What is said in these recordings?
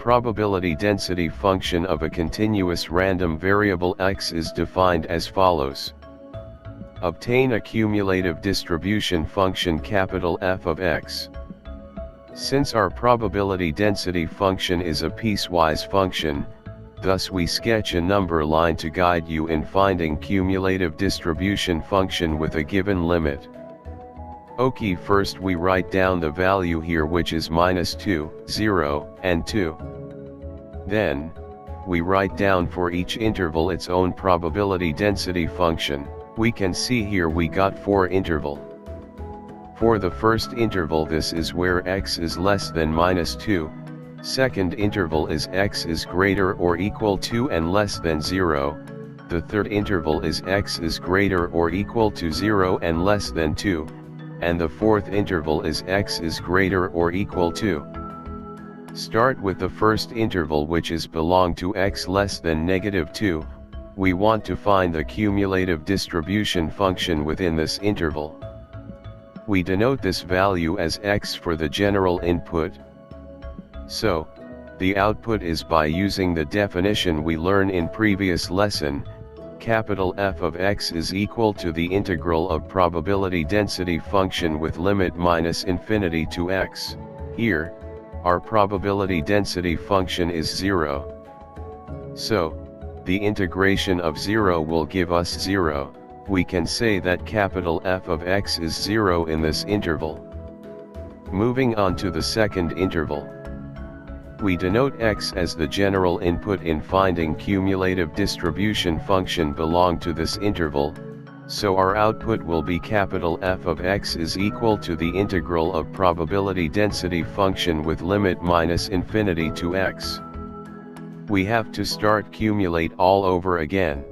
probability density function of a continuous random variable x is defined as follows. Obtain a cumulative distribution function capital F of x. Since our probability density function is a piecewise function, thus we sketch a number line to guide you in finding cumulative distribution function with a given limit. Okay, first we write down the value here, which is -2, 0, and 2. Then, we write down for each interval its own probability density function. We can see here we got 4 interval. For the first interval, this is where x is less than -2, second interval is x is greater or equal to and less than 0, the third interval is x is greater or equal to 0 and less than 2, and the fourth interval is x is greater or equal to. Start with the first interval, which is belong to x less than -2, we want to find the cumulative distribution function within this interval. We denote this value as x for the general input. So, the output is by using the definition we learned in previous lesson, capital F of x is equal to the integral of probability density function with limit -infinity to x. Here, our probability density function is 0. So, the integration of 0 will give us 0. We can say that capital F of x is 0 in this interval. Moving on to the second interval. We denote x as the general input in finding cumulative distribution function belong to this interval, so our output will be capital F of x is equal to the integral of probability density function with limit -infinity to x. We have to start cumulate all over again.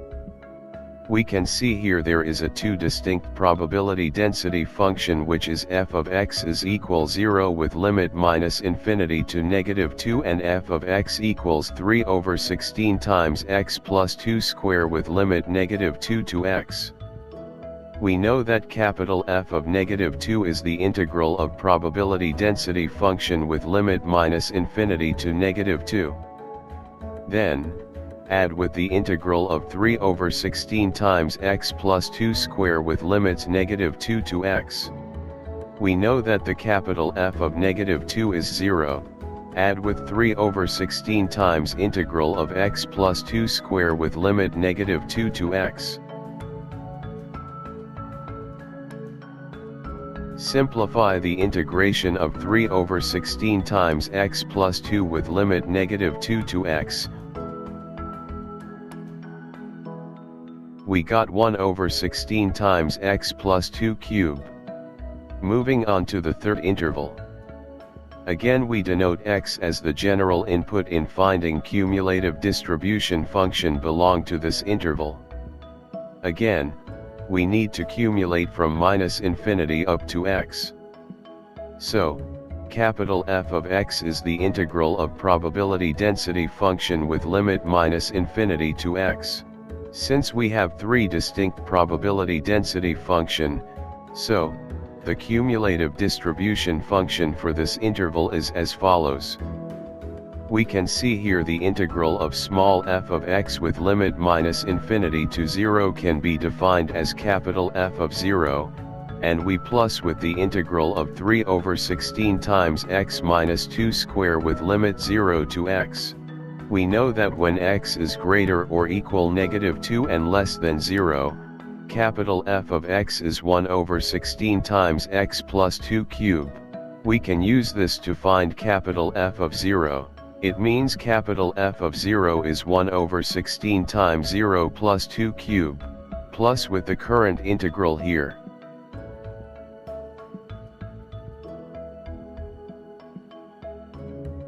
We can see here there is a 2 distinct probability density function, which is f of x is equal 0 with limit -infinity to -2 and f of x equals 3/16 times x plus 2 square with limit -2 to x. We know that capital F of -2 is the integral of probability density function with limit -infinity to -2. Then, add with the integral of 3/16 times x plus 2 square with limits -2 to x. We know that the capital F of -2 is 0, add with 3/16 times integral of x plus 2 square with limit -2 to x. Simplify the integration of 3/16 times x plus 2 with limit -2 to x. We got 1/16 times x plus 2 cubed. Moving on to the third interval. Again we denote x as the general input in finding cumulative distribution function belong to this interval. Again, we need to cumulate from -infinity up to x. So, capital F of x is the integral of probability density function with limit -infinity to x. Since we have 3 distinct probability density function, so, the cumulative distribution function for this interval is as follows. We can see here the integral of small f of x with limit -infinity to 0 can be defined as capital F of 0, and we plus with the integral of 3/16 times x minus 2 square with limit 0 to x. We know that when x is greater or equal -2 and less than 0, capital F of x is 1/16 times x plus 2 cubed. We can use this to find capital F of 0. It means capital F of 0 is 1/16 times 0 plus 2 cubed, plus with the current integral here.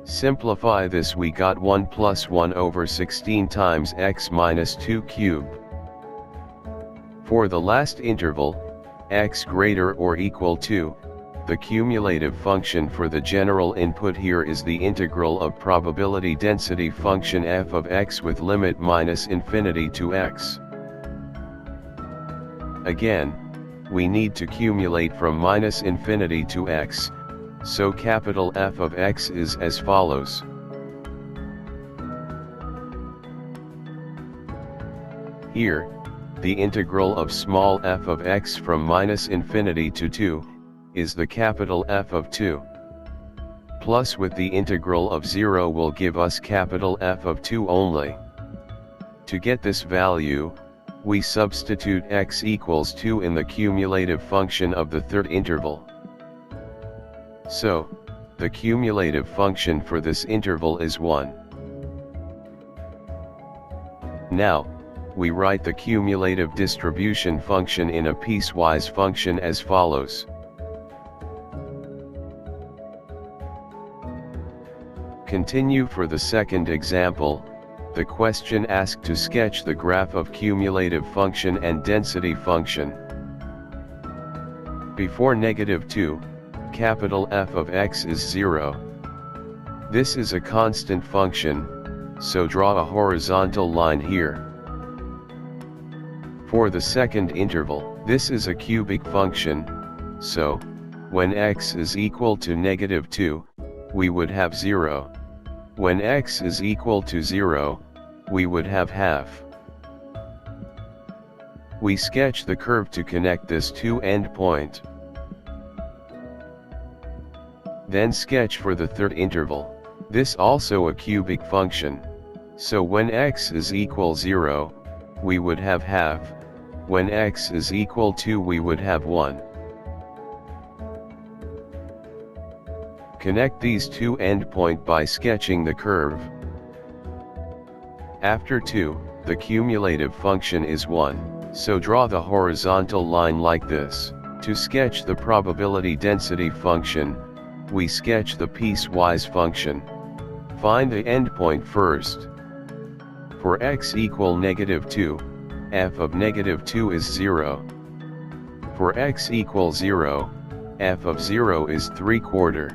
Simplify this, we got 1 plus 1/16 times x minus 2 cubed. For the last interval, x greater or equal to, the cumulative function for the general input here is the integral of probability density function f of x with limit -infinity to x. Again, we need to cumulate from -infinity to x, so capital F of x is as follows. Here, the integral of small f of x from -infinity to 2, is the capital F of 2. Plus with the integral of 0 will give us capital F of 2 only. To get this value, we substitute x equals 2 in the cumulative function of the third interval. So, the cumulative function for this interval is 1. Now, we write the cumulative distribution function in a piecewise function as follows. Continue for the second example. The question asked to sketch the graph of cumulative function and density function. Before -2, capital F of x is 0. This is a constant function, so draw a horizontal line here. For the second interval, this is a cubic function, so, when x is equal to -2, we would have 0. When x is equal to 0, we would have half. We sketch the curve to connect this to endpoint. Then sketch for the third interval. This also a cubic function, so when x is equal 0, we would have half. When x is equal to we would have 1. Connect these two endpoints by sketching the curve. After 2, the cumulative function is 1, so draw the horizontal line like this. To sketch the probability density function, we sketch the piecewise function. Find the endpoint first. For x equal -2, f of -2 is 0. For x equals 0, f of 0 is 3/4.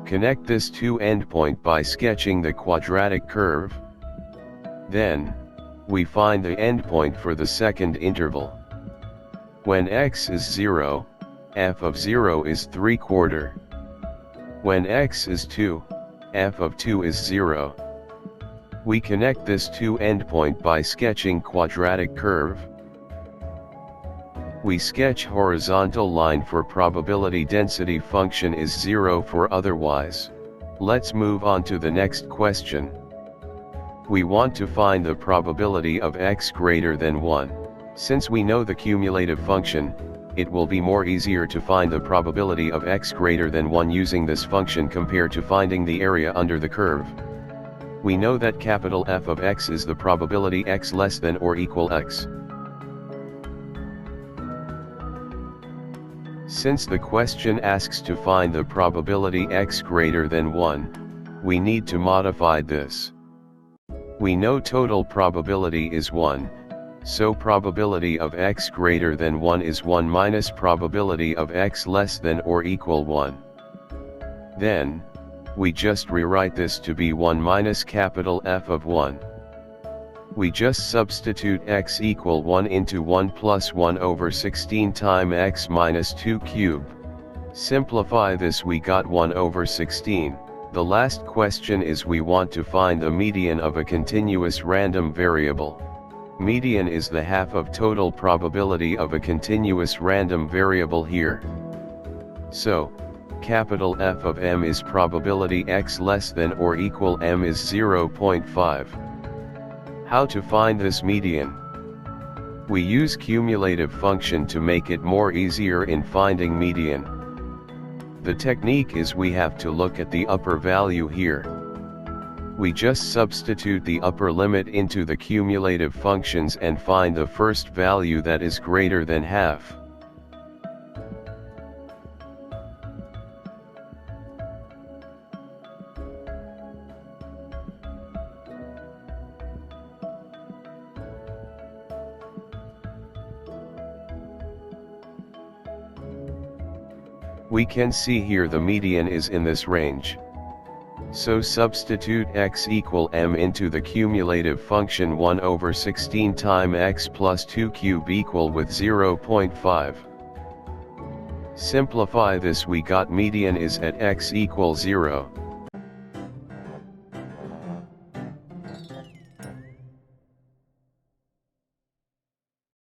Connect this to endpoint by sketching the quadratic curve. Then, we find the endpoint for the second interval. When x is 0, f of 0 is 3/4. When x is 2, f of 2 is 0. We connect this to endpoint by sketching quadratic curve. We sketch horizontal line for probability density function is 0 for otherwise. Let's move on to the next question. We want to find the probability of x greater than 1. Since we know the cumulative function, it will be more easier to find the probability of x greater than 1 using this function compared to finding the area under the curve. We know that capital F of x is the probability x less than or equal x. Since the question asks to find the probability x greater than 1, we need to modify this. We know total probability is 1, so probability of x greater than 1 is 1 minus probability of x less than or equal 1. Then, we just rewrite this to be 1 minus capital F of 1. We just substitute x equal 1 into 1 plus 1 over 16 times x minus 2 cube. Simplify this, we got 1 over 16. The last question is we want to find the median of a continuous random variable. Median is the half of total probability of a continuous random variable here. So, capital F of m is probability x less than or equal m is 0.5. How to find this median? We use cumulative function to make it more easier in finding median. The technique is we have to look at the upper value here. We just substitute the upper limit into the cumulative functions and find the first value that is greater than half. We can see here the median is in this range. So substitute x equal m into the cumulative function 1 over 16 times x plus 2 cube equal with 0.5. Simplify this, we got median is at x equals 0.